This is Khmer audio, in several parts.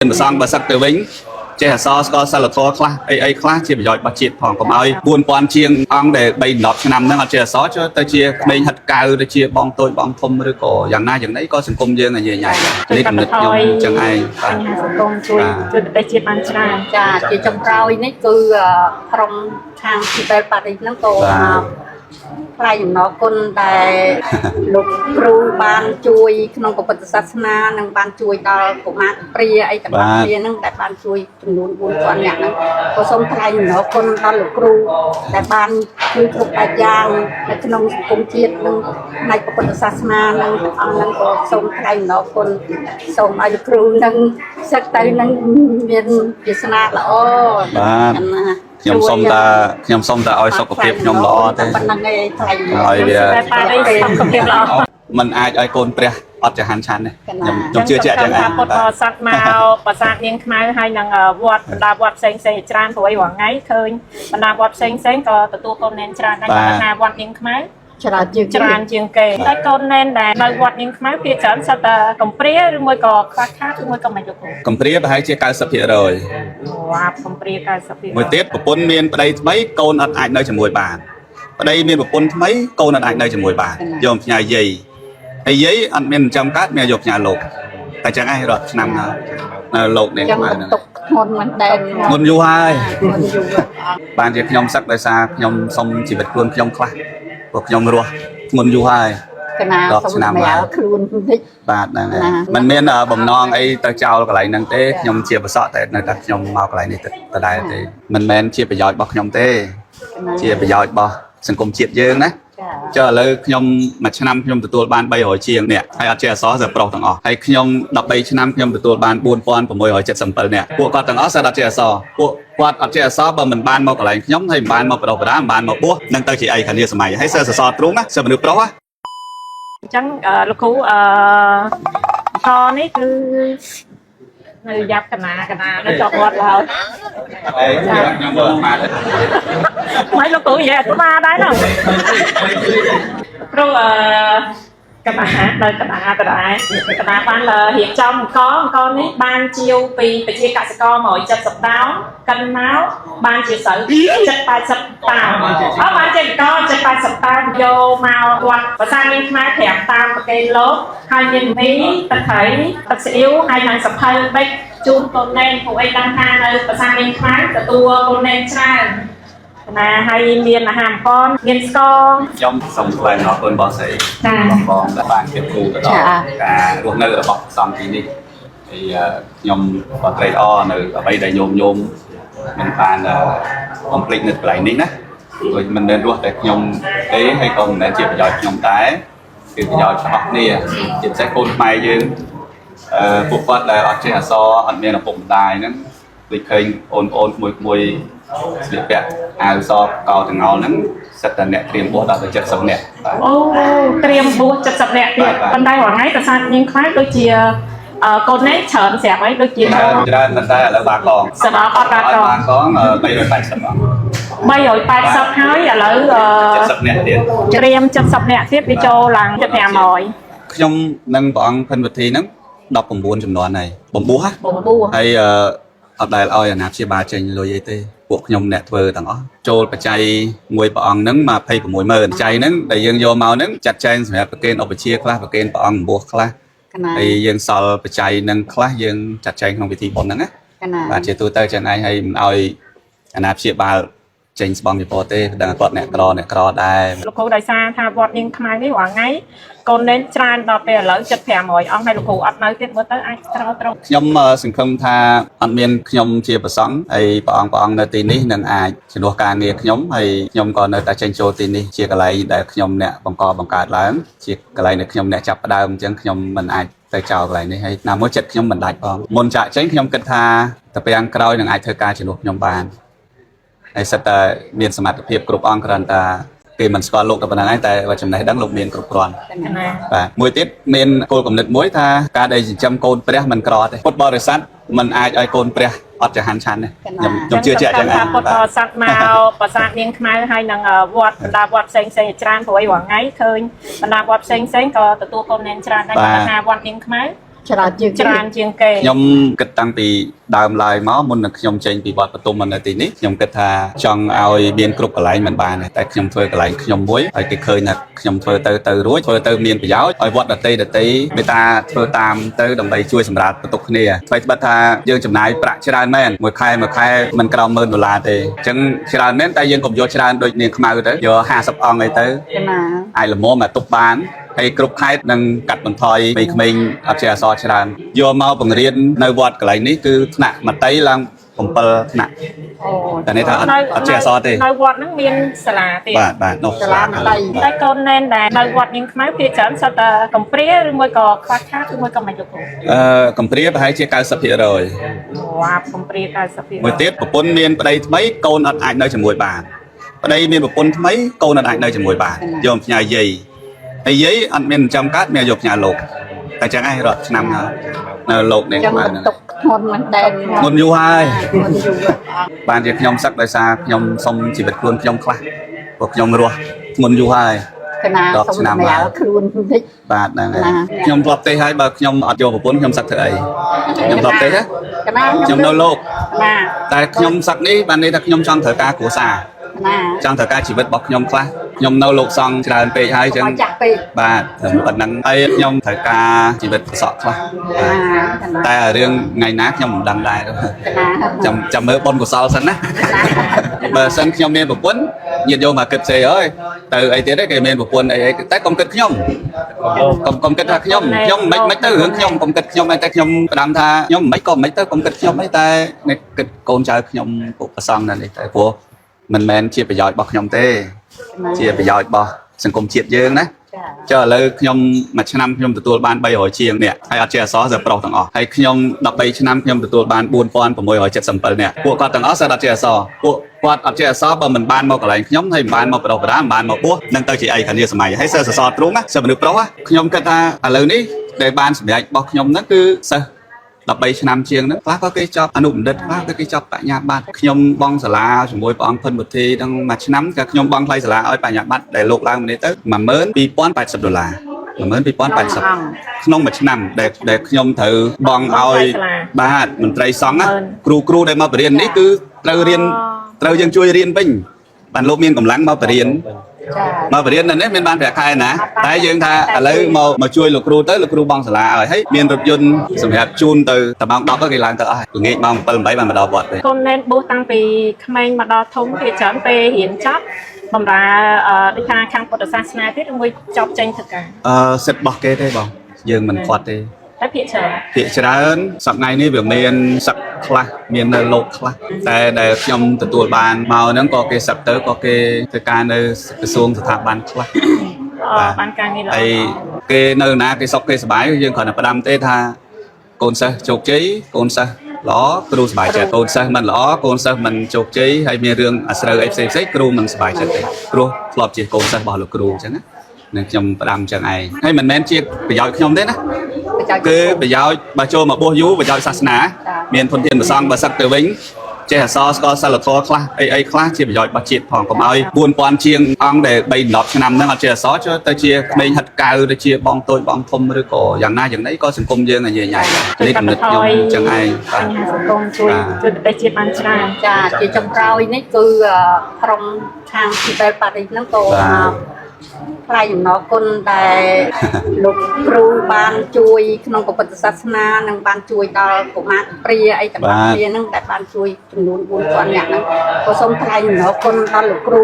เป็นสร้างบริษัทเตวิงเจ้าซอสก็สลัดทอคลาไอ้คลาเชี่ยไปย่อยบัตรจิตผ่องก็มาบุญปอนเชียงอังเดใบดอกนำนั่งเอาเจ้าซอสแต่เชี่ยไม่หัดกาวแต่เชี่ยบองตัวบองทมหรือก็อย่างน่าอย่างนี้ก็สังคมเยอะไงใหญ่ๆนี่กำเนิดยงจังไงสังคมช่วยได้เชี่ยปัญชาจ้าจีจงเรานี่คือพรมทางที่ไปปฏินั่งโตใครอย่างน้องคนแต่ลูกครูบานช่วยขนมปฏิศาสนานั่งบานช่วยดาวกุมารเปรียไอ้แต่บานเปรียนั่งแต่บานช่วยจำนวนบุญส่วนอย่างนั้นก็สมใครอย่างน้องคนตอนลูกครูแต่บานช่วยทุกปัจจัยในขนมกรมเชียรนั่งในปฏิศาสนานั่งอังนั่งก็สมใครอย่างน้องคนสมอายุครูนั่งสักแต่นั่งเรียนพิศนาละอ้อខ្ញុំសុំតាឲ្យសុខភាពខ្ញុំល្អទេហើយវាมันអាចឲ្យកូនព្រះអត់ចហានឆានទេខ្ញុំជឿជាក់ចឹងពុទ្ធបរិស័ទមកប្រាសាទនាងខ្មៅហើយនឹងវត្តបណ្ដាវត្តផ្សេងច្រើនព្រោះអីរាល់ថ្ងៃឃើញបណ្ដាវត្តផ្សេងក៏ទទួលកូនណែនច្រើនដែរថាវត្តនាងខ្មៅច្រើនជាងគេតែកូនណែនដែលនៅវត្តនាងខ្មៅភាគច្រើនសិតតែកំព្រាឬមួយក៏ខ្វះខាតឬមួយក៏មិនយកកំព្រាប្រហែលជា90%វ៉ាកំព្រា90%មួយទៀតប្រពន្ធមានប្តីថ្មីកូនអត់អាចនៅជាមួយបានប្តីមានប្រពន្ធថ្មីកូនអត់អាចនៅជាមួយបានយកផ្ញើយាយហើយយាយអត់មានចំកាត់មានយកផ្ញើលោកតែចឹងឯងរត់ឆ្នាំនៅលោកនេះហ្នឹងទុកធ្ងន់មិនដែលធ្ងន់យូរហើយបានជាខ្ញុំសឹកដោយសារខ្ញុំសុំជីវិតខ្លួនខ្ញុំខ្លះព្រោះខ្ញុំរស់ធ្ងន់យូរហើយកណាសុំតែខ្លួនតិចបាទហ្នឹងហើយมันមានបំណងអីទៅចោលកន្លែងហ្នឹងទេខ្ញុំជាបសក់តែនៅតែខ្ញុំមកកន្លែងនេះទៅដែរទេមិនមែនជាប្រយោជន៍របស់ខ្ញុំទេជាប្រយោជន៍របស់សង្គមជាតិយើងណាចុះឥឡូវខ្ញុំមួយឆ្នាំខ្ញុំទទួលបាន300ជាងនេះហើយអត់ជាអសរតែប្រុសទាំងអស់ហើយខ្ញុំ13ឆ្នាំខ្ញុំទទួលបាន4677នាក់ពួកគាត់ទាំងអស់សិតអត់ជាអសរពួកគាត់អត់ជាអសរបើមិនបានមកកន្លែងខ្ញុំហើយមិនបានមកបដិបដាមិនបានមកបួសនឹងទៅជាអីខាងនេះសម័យហើយសិស្សសសរទ្រូងណាសិស្សមនុស្សប្រុសណាអញ្ចឹងលោកគ្រូតនេះគឺនៅយ៉ាប់កណានៅចោលវត្តឡើយខ្ញុំមើលមកមិនលោកគ្រូនិយាយស្មាដែរណាគ្រូកណាដល់កណាបានរៀបចំអង្គនេះបានជាវពីប្រជាកសិករ170តោនកិនមកបានជាស្រូវ780តោនបានជាក780តោនយកមកវត្តប្រាសាទនាងខ្មៅ5តាមប្រកេនលោកហើយមានមីទឹកត្រីទឹកស៊ីអ៊ីវហើយនិងសភៅបិចជូនកូនណែនពួកឯងដឹងថានៅប្រាសាទនាងខ្មៅទទួលកូនណែនច្រើនណាហើយមានអាហារប៉នមានស្ករខ្ញុំសូមថ្លែងអរគុណបងស្រីបងដែលបានគិតគូរទៅដល់ការរស់នៅរបស់សំទីនេះហើយខ្ញុំក៏ត្រេកអរនៅអ្វីដែលញោមមិនបានបំភ្លេចនៅកន្លែងនេះណាព្រោះមិនមែនរស់តែខ្ញុំទេហើយក៏មិនមែនជាប្រយោជន៍ខ្ញុំតែគឺប្រយោជន៍របស់គ្នាជាពិសេសកូនខ្មែរយើងពួកគាត់ដែលអត់ចេះអក្សរអត់មានឪពុកម្ដាយហ្នឹងដូចឃើញអូនក្មួយស្លៀកពាក់អាវសកោទាំងអល់ហ្នឹងសិតតែអ្នកត្រៀមបួសដល់ទៅ70នាក់អូត្រៀមបួស70នាក់ទៀតប៉ុន្តែរាល់ថ្ងៃប្រាសាទនាងខ្មៅដូចជាកូននេះច្រើនស្រាប់ហើយដូចជាច្រើនប៉ុន្តែឥឡូវបាកងសដអត់បាកង380ហើយឥឡូវ70នាក់ទៀតត្រៀម70នាក់ទៀតវាចូលឡើង7500ខ្ញុំនឹងព្រះអង្គភិនវិធីហ្នឹង19ចំនួនហើយបំពោះហើយអត់ដែលឲ្យអាណាព្យាបាលចេញលុយអីទេពួកខ្ញុំអ្នកធ្វើទាំងអស់ចូលបច្ច័យមួយព្រះអង្គហ្នឹង260000បច្ច័យហ្នឹងដែលយើងយកមកហ្នឹងចាត់ចែងសម្រាប់ប្រគេនឧបជាខ្លះប្រគេនព្រះអង្គបំពោះខ្លះហើយយើងសល់បច្ច័យហ្នឹងខ្លះយើងចាត់ចែងក្នុងពិធីបុណ្យហ្នឹងណាបាទជាទូទៅចឹងឯងហើយមិនឲ្យអាណាព្យាបាលចេញស្បង់ពីពរទេដឹងគាត់អ្នកក្រដែរលោកគ្រូដោយសារថាវត្តនាងខ្មៅនេះរាល់ថ្ងៃកូនណែនច្រើនដល់ពេលឥឡូវ7500អង្គហើយលោកគ្រូអត់នៅទៀតមើលទៅអាចត្រូវខ្ញុំសង្ឃឹមថាអត់មានខ្ញុំជាប្រសង់ហើយព្រះអង្គនៅទីនេះនឹងអាចជំនួសការងារខ្ញុំហើយខ្ញុំក៏នៅតែចេញចូលទីនេះជាកន្លែងដែលខ្ញុំអ្នកបង្កើតឡើងជាកន្លែងដែលខ្ញុំអ្នកចាប់ផ្ដើមអញ្ចឹងខ្ញុំមិនអាចទៅចោលកន្លែងនេះហើយណាមួយចិត្តខ្ញុំមិនដាច់ផងមុនចាក់ចេញខ្ញុំគិតថាតែពេលក្រោយនឹងអាចធ្វើការជំនួសខ្ញុំបានហើយសិតតែមានសមត្ថភាពគ្រប់អង្គគ្រាន់តែគេមិនស្គាល់លោកតែប៉ុណ្ណឹងឯងតែចំណេះដឹងលោកមានគ្រប់គ្រាន់បាទមួយទៀតមានគោលគំនិតមួយថាការដែលចិញ្ចឹមកូនព្រះមិនក្រទេពុទ្ធបរិស័ទមិនអាចឲ្យកូនព្រះអត់ចហានឆានទេខ្ញុំជឿជាក់ចឹងថាពុទ្ធបរិស័ទមកប្រាសាទនាងខ្មៅហើយនឹងវត្តបណ្ដាវត្តផ្សេងច្រើនព្រោះអីរាល់ថ្ងៃឃើញបណ្ដាវត្តផ្សេងក៏ទទួលកូនណែនច្រើនដែរគាត់ថាវត្តនាងខ្មៅ ច្រើនជាងគេ ខ្ញុំគិតតាំងពីដើមឡើយមកមុននឹងខ្ញុំចេញពីវត្តបទុមនៅទីនេះខ្ញុំគិតថាចង់ឲ្យមានគ្រប់កន្លែងមិនបានតែខ្ញុំធ្វើកន្លែងខ្ញុំមួយហើយគេឃើញថាខ្ញុំធ្វើទៅរួចធ្វើទៅមានប្រយោជន៍ឲ្យវត្តដតីមេតាធ្វើតាមទៅដើម្បីជួយសម្រាប់បន្ទុកគ្នាថ្មីត្បិតថាយើងចំណាយប្រាក់ច្រើនមែនមួយខែមិនក្រោម$1,000ទេអញ្ចឹងច្រើនមែនតែយើងកុំយកច្រើនដូចនាងខ្មៅទៅយក50អង្គអីទៅអាចល្មមមកទុកបានហើយគ្រប់ខេត្តនឹងកាត់បន្ថយពីក្មេងអត់ចេះអក្សរច្រើនយកមកបង្រៀននៅវត្តកន្លែងនេះគឺថ្នាក់មត្តេយ្យឡើង7ថ្នាក់តែនេះថាអត់ចេះអក្សរទេនៅវត្តហ្នឹងមានសាលាទេបាទនោះសាលាមត្តេយ្យតែកូនណែនដែលនៅវត្តនាងខ្មៅភាគច្រើនសុទ្ធតែកំព្រាឬមួយក៏ខ្វះខាតឬមួយក៏មិនលោកគ្រូកំព្រាប្រហែលជា90%វ៉ាកំព្រា90%មួយទៀតប្រពន្ធមានប្តីថ្មីកូនអត់អាចនៅជាមួយបានប្តីមានប្រពន្ធថ្មីកូនអត់អាចនៅជាមួយបានយកផ្ញើយាយហើយយាយអត់មានចំកាត់មានយកផ្ញើលោកតែចឹងឯងរត់ឆ្នាំហើយនៅលោកនេះបានទុកធ្ងន់មិនដែនធ្ងន់យូរហើយបានជាខ្ញុំសឹកដោយសារខ្ញុំសុំជីវិតខ្លួនខ្ញុំខ្លះព្រោះខ្ញុំរស់ធ្ងន់យូរហើយកណាសុំសម្រាប់ខ្លួនតិចបាទហ្នឹងហើយខ្ញុំធ្លាប់ទេហើយបើខ្ញុំអត់យកប្រពន្ធខ្ញុំសឹកធ្វើអីខ្ញុំធ្លាប់ទេណាខ្ញុំនៅលោកតែខ្ញុំសឹកនេះបានន័យថាខ្ញុំចង់ត្រូវការគ្រួសារចង់ត្រូវការជីវិតរបស់ខ្ញុំខ្លះខ្ញុំនៅលោកសង្ឃច្រើនពេកហើយចឹងបាទប៉ុណ្ណឹងហើយខ្ញុំត្រូវការជីវិតសក់ខ្លះតែរឿងថ្ងៃណាខ្ញុំមិនដឹងដែរចាំមើលបុណ្យកុសលសិនណាបើសិនខ្ញុំមានប្រពន្ធញាតិយកមកគិតផ្សេងហើយទៅអីទៀតគេមានប្រពន្ធអីតែកុំគិតខ្ញុំកុំគិតថាខ្ញុំមិនទៅរឿងខ្ញុំកុំគិតខ្ញុំតែខ្ញុំផ្ដាំថាខ្ញុំមិនក៏មិនទៅកុំគិតខ្ញុំអីតែគិតកូនចៅខ្ញុំពុកប្រសងนั่นទេតែព្រោះមិនមែនជាប្រយោជន៍របស់ខ្ញុំទេជាប្រយោជន៍របស់សង្គមជាតិយើងណាចុះឥឡូវខ្ញុំមួយឆ្នាំខ្ញុំទទួលបាន300ជាងនេះហើយអត់ចេះអក្សរសិស្សប្រុសទាំងអស់ហើយខ្ញុំ13ឆ្នាំខ្ញុំទទួលបាន4677នាក់ពួកគាត់ទាំងអស់សិស្សអត់ចេះអក្សរពួកគាត់អត់ចេះអក្សរបើមិនបានមកកន្លែងខ្ញុំហើយមិនបានមកបដិបដាមិនបានមកពោះនឹងទៅជាអីខាងនេះសម័យហើយសិស្សសរសទ្រូងសិស្សមនុស្សប្រុសខ្ញុំគិតថាឥឡូវនេះដែលបានសម្រេចរបស់ខ្ញុំហ្នឹងគឺសិស្ស13ឆ្នាំជាងហ្នឹងខ្លះក៏គេចប់អនុបណ្ឌិតខ្លះក៏គេចប់បញ្ញាបត្រខ្ញុំបង់សាលាជាមួយព្រះអង្គភិនវុធីទាំងមួយឆ្នាំក៏ខ្ញុំបង់ថ្លៃសាលាឲ្យបញ្ញាបត្រដែលលោកឡើងនេះទៅ$12080 $12080ក្នុងមួយឆ្នាំដែលខ្ញុំត្រូវបង់ឲ្យបាទមន្ត្រីសង្ឃគ្រូដែលមកបរៀននេះគឺត្រូវយើងជួយរៀនវិញបានលោកមានកម្លាំងមកបរៀនមកបរៀននៅនេះមានបានប្រាក់ខែណាតែយើងថាឥឡូវមកជួយលោកគ្រូទៅលោកគ្រូបងសាលាឲ្យហើយមានរថយន្តសម្រាប់ជូនទៅតែម៉ោង10គេឡើងទៅអស់ល្ងាចម៉ោង7 8បានមកដល់វត្តទេកូនណែនបួសតាំងពីក្មេងមកដល់ធំគេច្រើនពេលរៀនចប់បំរើដូចថាខាងពុទ្ធសាសនាទៀតឬមួយចប់ចេញធ្វើការសិទ្ធិរបស់គេទេបងយើងមិនខ្វាត់ទេតែភាគច្រើនសប្តាហ៍នេះវាមានសឹកខ្លះមាននៅលោកខ្លះតែដែលខ្ញុំទទួលបានមកហ្នឹងក៏គេសឹកទៅក៏គេធ្វើការនៅក្រសួងស្ថាប័នខ្លះបានការងារល្អហើយគេនៅណាគេសុខគេសប្បាយយើងគ្រាន់តែផ្ដាំទេថាកូនសិស្សជោគជ័យកូនសិស្សល្អគ្រូសប្បាយចិត្តកូនសិស្សមិនល្អកូនសិស្សមិនជោគជ័យហើយមានរឿងអាស្រូវអីផ្សេងគ្រូមិនសប្បាយចិត្តទេព្រោះធ្លាប់ជាកូនសិស្សរបស់លោកគ្រូអញ្ចឹងណានឹងខ្ញុំផ្ដាំអញ្ចឹងឯងហើយមិនមែនជាប្រយោជន៍ខ្ញុំទេណាគឺប្រយោជន៍បើចូលមកបួសយូរប្រយោជន៍សាសនាមានធនធានប្រសងបើសឹកទៅវិញចេះអក្សរស្គាល់សិលធម៌ខ្លះអីខ្លះជាប្រយោជន៍របស់ជាតិផងកុំឲ្យ4000ជាងអង្គដែល3-10ឆ្នាំហ្នឹងអត់ចេះអក្សរចូលទៅជាក្មេងហិតកៅទៅជាបងតូចបងធំឬក៏យ៉ាងណាយ៉ាងណីក៏សង្គមយើងញ៉ៃនេះគំនិតខ្ញុំអញ្ចឹងឯងបាទសង្គមជួយប្រទេសជាតិបានច្រើនចាជាចុងក្រោយនេះគឺក្រុមខាងទីបែលប៉ារីសហ្នឹងក៏ថ្លែងអំណរគុណដែលលោកគ្រូបានជួយក្នុងពុទ្ធសាសនានិងបានជួយដល់កុមារព្រាអីទាំងអស់គ្នាហ្នឹងដែលបានជួយចំនួន4000នាក់ហ្នឹងក៏សូមថ្លែងអំណរគុណដល់លោកគ្រូ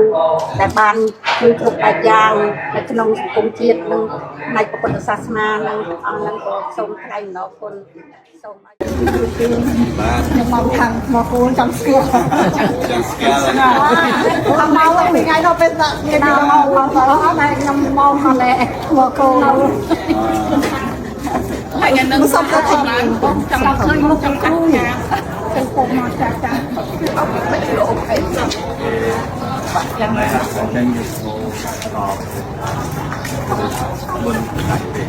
ដែលបានជួយគ្រប់បែបយ៉ាងនៅក្នុងសង្គមជាតិនិងផ្នែកពុទ្ធសាសនានិងអង្គហ្នឹងក៏សូមថ្លែងអំណរគុណសូមឲ្យខ្ញុំមកខាងមកគូនចាំស្គាល់តាមមកវិញថ្ងៃនោះពេលគេដល់មកតែខ្ញុំមកហត់តែមកគូហើយនឹងសុំទៅថតចាំឃើញមកចាំគ្រូទៅពុកមកចាស់អត់មិនលោកអីយ៉ាងណាចេញមុនដាក់ទេ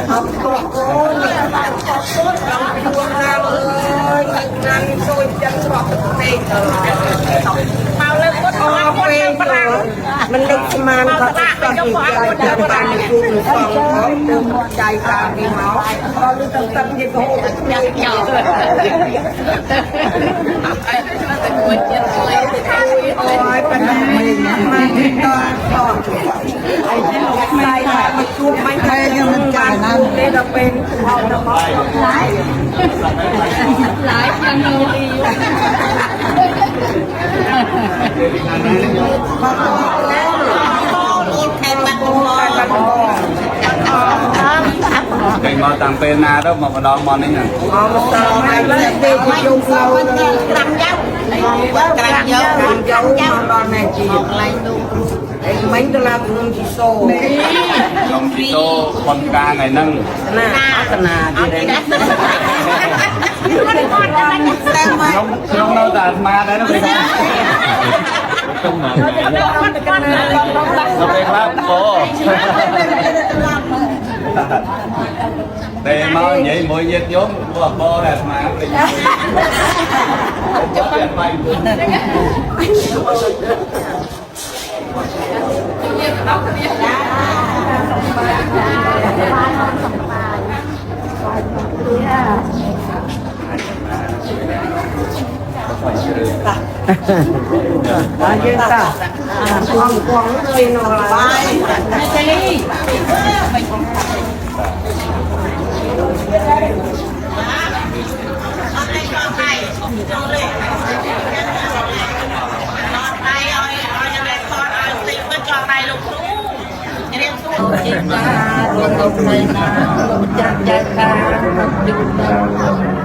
អត់គោបានចោលខ្លួនណាអើយណានជួយចឹងរកពេកទៅមកលើគាត់អស់ពេក mình lịch mà có cái gì cho cho bạn đi cùng con có chạy cả đi máu có lúc tâm tâm như cô nhỏ ôi bên mình mà toàn còn đây là một chuột bánh cây nhưng mình chạy năng để đọc bên họ nó có lái chân đâu đi cái mà tăng tên na đó mà đón món này nè mấy đứa làm cũng chỉ số trong chỉ số con ca ngày nâng không đâu ta ma đấy nó bị sao nó bị lắm cô để mà vậy mỗi việc nhóm của bố là mà bị chấp nhận mày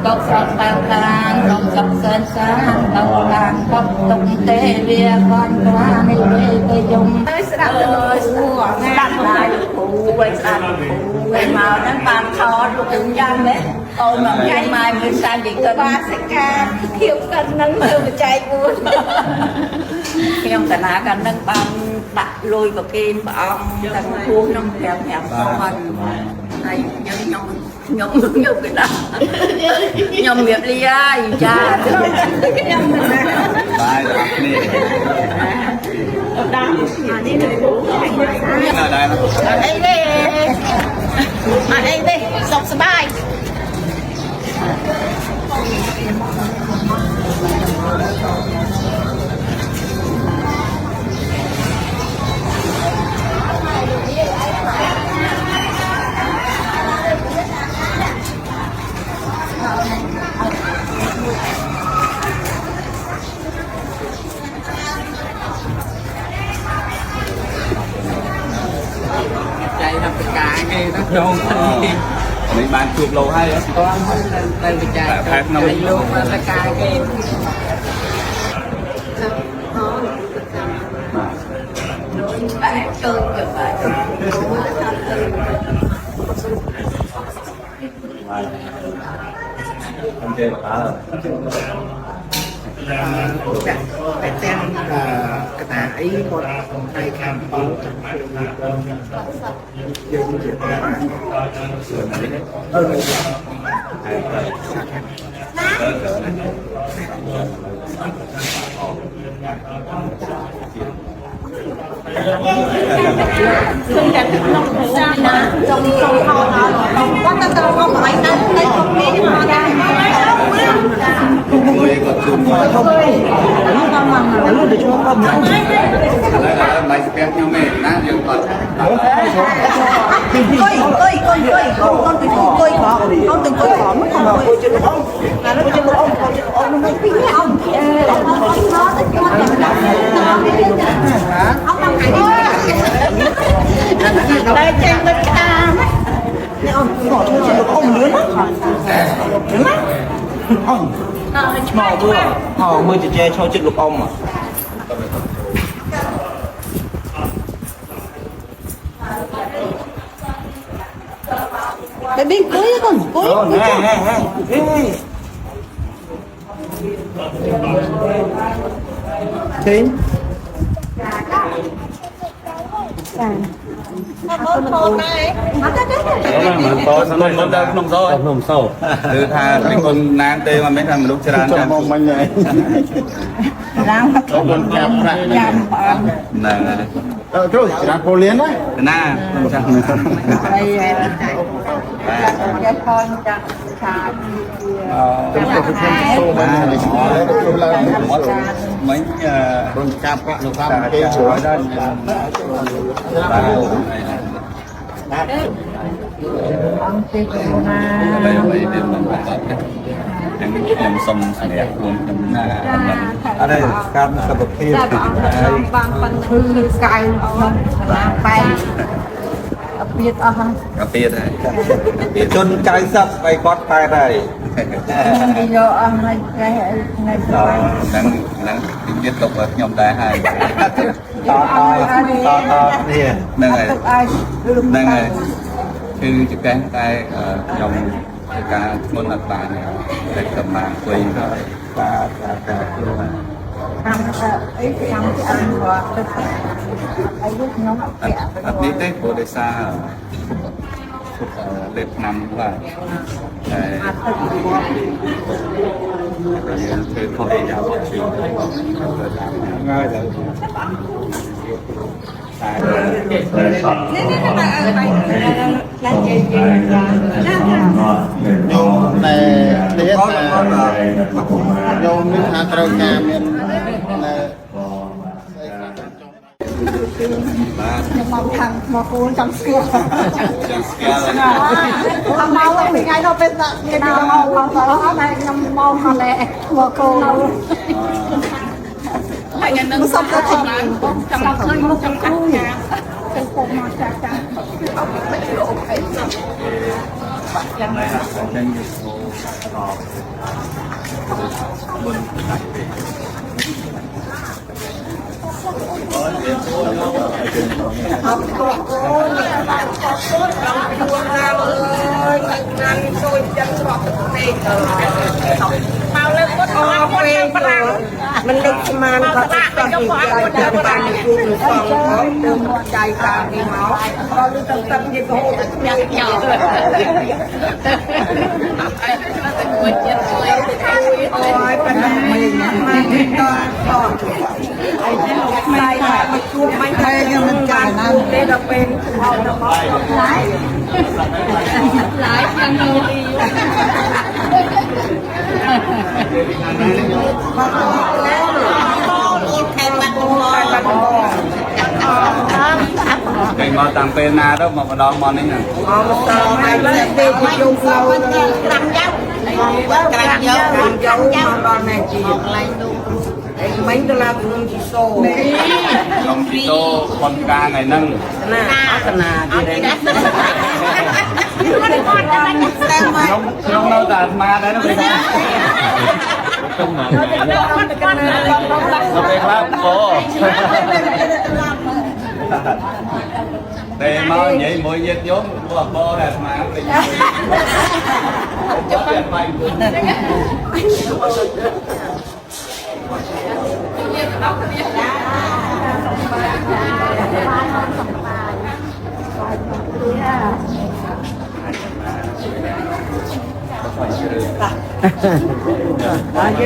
có phật tăng tăng không gặp sơn sáng tàu làng không tung tê ria con qua đi về dùng đặt lại phụ quay màu nó bàn thò được từng trăm đấy ôi mà ngày mai mới sang thì cơ ba sẽ ca thiếu cân nâng thơ mà chạy buồn khi ông ta nã cần nâng bằng đặt lùi vào kim bà ông ta cuốn nông kèm kèm con này nhóm cái đó nhóm nghiệp ly ai cha bài là đi đây đây sọc bài chạy làm tất cả cái nó không mình bàn chụp lâu hay đó có đây bị chạy chạy luôn tất cả cái không chơi bạc á phải xem cái tà ấy con tay khám báo dân chuyện không đẹp không sao nè trong kho nó có cái tao không phải đến đây không nghe mà ra người còn chụp không mà nó để cho không là máy spec nhau mẹ na dương còn con từng coi khó mất không coi chưa ông là nó chưa ông nó mới biết ông đây trên bên ta ông bỏ cho được ông lớn lắm ông mò vừa họ mới chỉ che cho chiếc lục ông mà baby cưới con cưới Thế mình đâu không rồi không sâu từ thà cái con nàng tê mà mấy thằng lúc chơi đàn cho mong manh này ឡើងខ្លួនចាប់ប្រាក់ចាំបាន ហ្នឹង គ្រូច្រានពលានណា ណាចាស់ ហើយគេខនចាក់ឆាប ទៅខ្ញុំសូមបាននេះគ្រូឡើងមក មិញ ខ្លួនចាប់ប្រាក់លោកតាមគេជួយដល់ អង្គទេណា ខ្ញុំសុំសម្រាប់ខ្លួនខ្ញុំណា អត់ទេការសុខភាព តែព្រះអង្គបានប៉ុណ្ណឹងគឺកៅក្នុងសាលាបែងអពាតអស់ហើយ កាពីដែរ ជន 90បីគាត់តែដែរ និយាយអស់ហើយគេថ្ងៃស្អែក ហ្នឹងទៀតទុកឲ្យខ្ញុំដែរហើយ តនេះ ហ្នឹងហើយ ទឹកឲ្យគឺ ហ្នឹងហើយគឺជាកែតែខ្ញុំការធ្ងន់អត់បានតែខ្ញុំបានអង្គុយទៅ ការខ្លួន តាមអីចាំអានគាត់ទឹកអីlúcខ្ញុំអត់ពាក់ អត់នេះទេព្រោះដោយសារលេបឆ្នាំបាទតែ អាទឹកគាត់ យើងធ្វើខុសយ៉ាងអត់ជឿទៅតាម ងាយទៅ តែនេះខ្ញុំមានថាត្រូវការមាន ខ្ញុំមកខាងមកគូនចាំស្គាល់ ចាំស្គាល់ ថាមកវិញថ្ងៃនោះពេលគេដល់មកដល់ហើយខ្ញុំមកមកលេមកគូនហើយនឹងសុំទៅថតចាំឃើញមកចាំគ្រូទៅពុកមកចាចាអត់មិនអូខេយ៉ាងណា ចេញទៅបុនដាច់ពេក អត់គោកូនបានខកគូនដល់គួរណាអើយណានជួយចឹងរត់ពេកមកលើគាត់អស់ពេកមិនដឹកស្មានគាត់ទៅគាត់ទៅបានគូនសងគាត់ទៅមកចៃការនេះមកដល់ទៅទឹកនេះក៏ហូបញ៉ាំញ៉ាំអូយប៉ណ្ណឹងមិនមកដល់ខកអីទៅមិនតែមកជួបមិនតែខ្ញុំមិនចាយណាទេដល់ពេលអត់ដល់ឡាយយ៉ាងនោះគេមកតាំងពេលណាទៅមកម្ដងមកនេះហ្នឹង អមតហើយទេជុំផ្លូវត្រាំយកត្រាំយកមកដល់ណែជាកន្លែងនោះអីមិញទៅឡាក្នុងជីសូ ខ្ញុំពីតោប៉ុនការថ្ងៃហ្នឹង ណាអត់ណាទៀតទេ ខ្ញុំនៅតែអាត្មាដែរទៅថាខ្ញុំមកទៅពេលខ្លះអូតែមកនិយាយមួយញាតិញោមពួកបដែរអាត្មាពេញចុះពេលបាយ យើ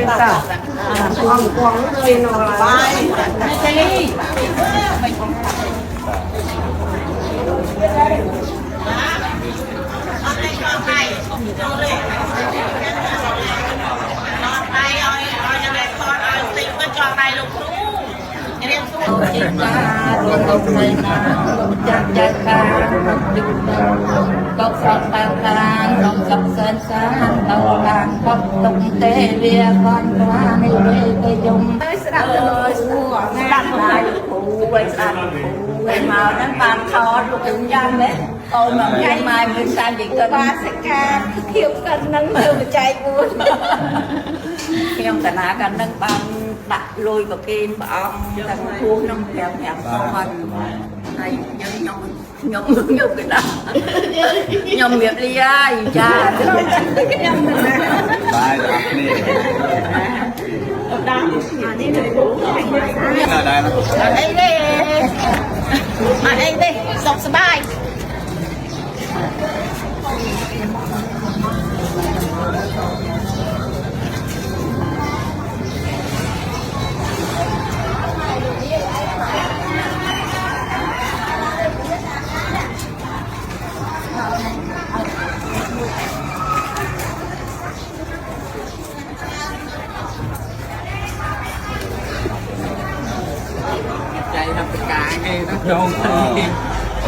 ងតាអង្គគង់ទៅនៅបាយចេញจิตาดวงดวงในนาจักจักการจุดตกสักตางการตกสักเส้นสารตกการตกตกเตเรียก่อนกว่าในเรื่องไปยมสระเลยสัวสระเลยผู้ไว้สันผู้ไว้มานั้นปานทอดลูกถึงยันเลยโอ้มาใหญ่มาเป็นสารดีกันว่าสักการเที่ยวกันนั่งเธอใจบุญខ្ញុំតាណាកាលនឹងបានដាក់លុយប្រគេនព្រះអង្គទាំងគូក្នុង5គាត់ហើយយើងខ្ញុំគេដាក់ខ្ញុំរៀបលាហើយចាខ្ញុំណាបាយដល់គ្នាដាក់អានេះទៅគ្រូ ណាដែរ អីទេអីទេសុខសប្បាយ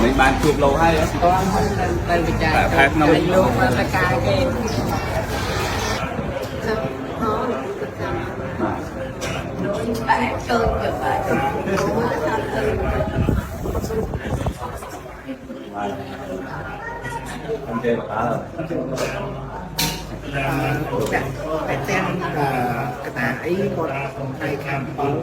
mấy bạn chụp lâu hay á khác nó không chơi bạc rồi cái tên cái tà ấy có hai cam bóng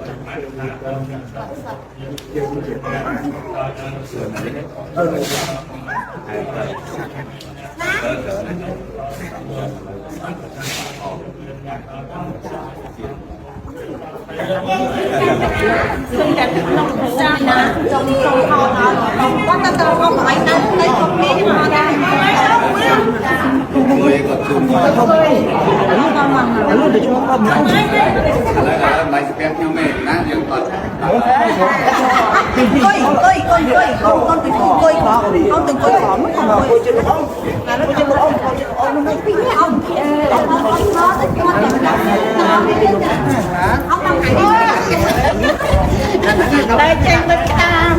mày sẽ biết nhau mẹ nát nhiều còn con từng coi khó mất không coi chưa được không là nó chưa được ông nó mới biết ông đây trên bên ta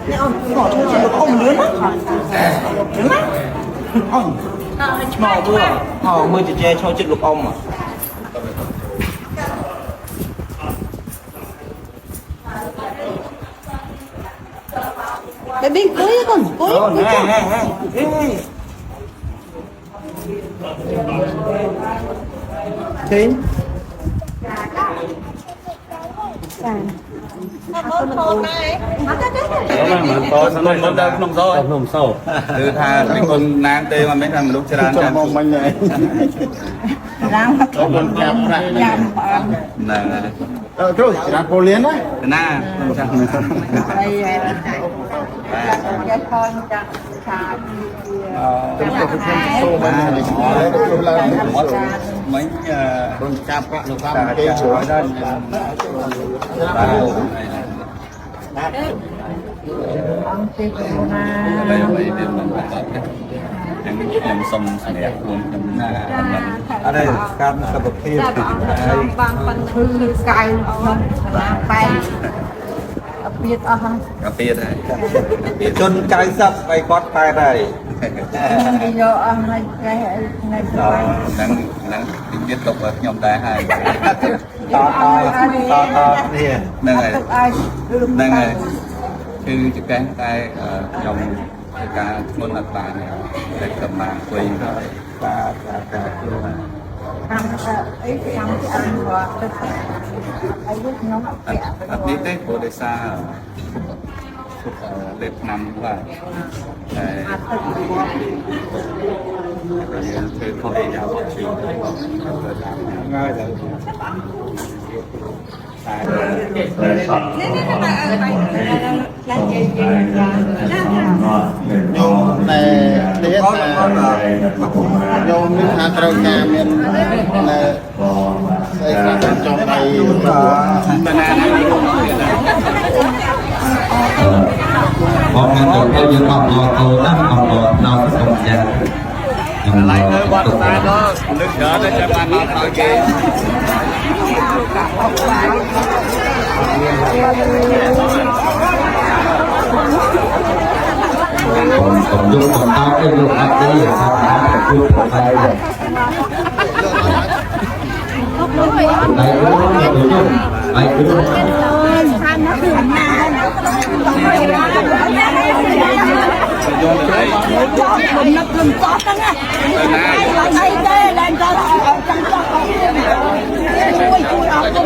đấy ông bỏ cho được ông lớn lắm ông mò vừa họ mới chỉ che cho chữ lục ông mà baby cưới con cưới Chín nông sâu từ tha mấy con nang tê mà mấy thằng lúc chơi cho mong mình này con chạm nè rồi chạm cô liên đấy na mấy con chạm các lục am cây chuối đây nhầm sông đẹp luôn ở đây cam tập thêm bang phần thư cài bay biết cà phê đây chân trái sập bay quát tay đây bây giờ này đang tiếp tục ở nhóm đại hai to nè nâng nàyคือจุดแกงใต้ยมการมุ่งหนักบานเนี่ยได้กำลังคุยก็ปลาทำไอ้ทำที่อันว่าไอ้ลูกน้องแก่อันนี้ได้โปรเดซ่าเล็บนำว่าเธอเขาเองยาวชิวง่ายเลยnhôm này biết nhôm nước hạt rau cà miên là xây ra trong này một ngàn đồng bao nhiêu còn còn năm còn một nào cũng không chặt lại hơi quan tay đó nước chở để cho bạn nó thôi kì còn dùng còn tao cái dùng ăn cái gì sao mà dùng còn tay rồi đây nó dùng đây cứ mình nó cầm tốt đó nha đây đây lên cho trong cho chui ốc cho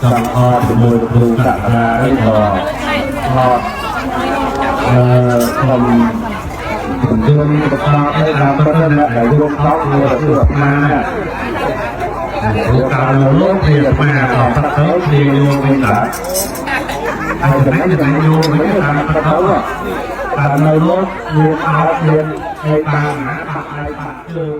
trong kho thì mùi được tạo ra cái bò ngọt còn dương được kho đây là có thân là dương kho như là được mà được tạo là lúc thì mà còn sắp tới thì vô bên lại ai phải nói như vậy vô mấy cái làm sắp tới à នៅលោកមានអោបមានឯតាណាបាក់ឯបាក់ជើង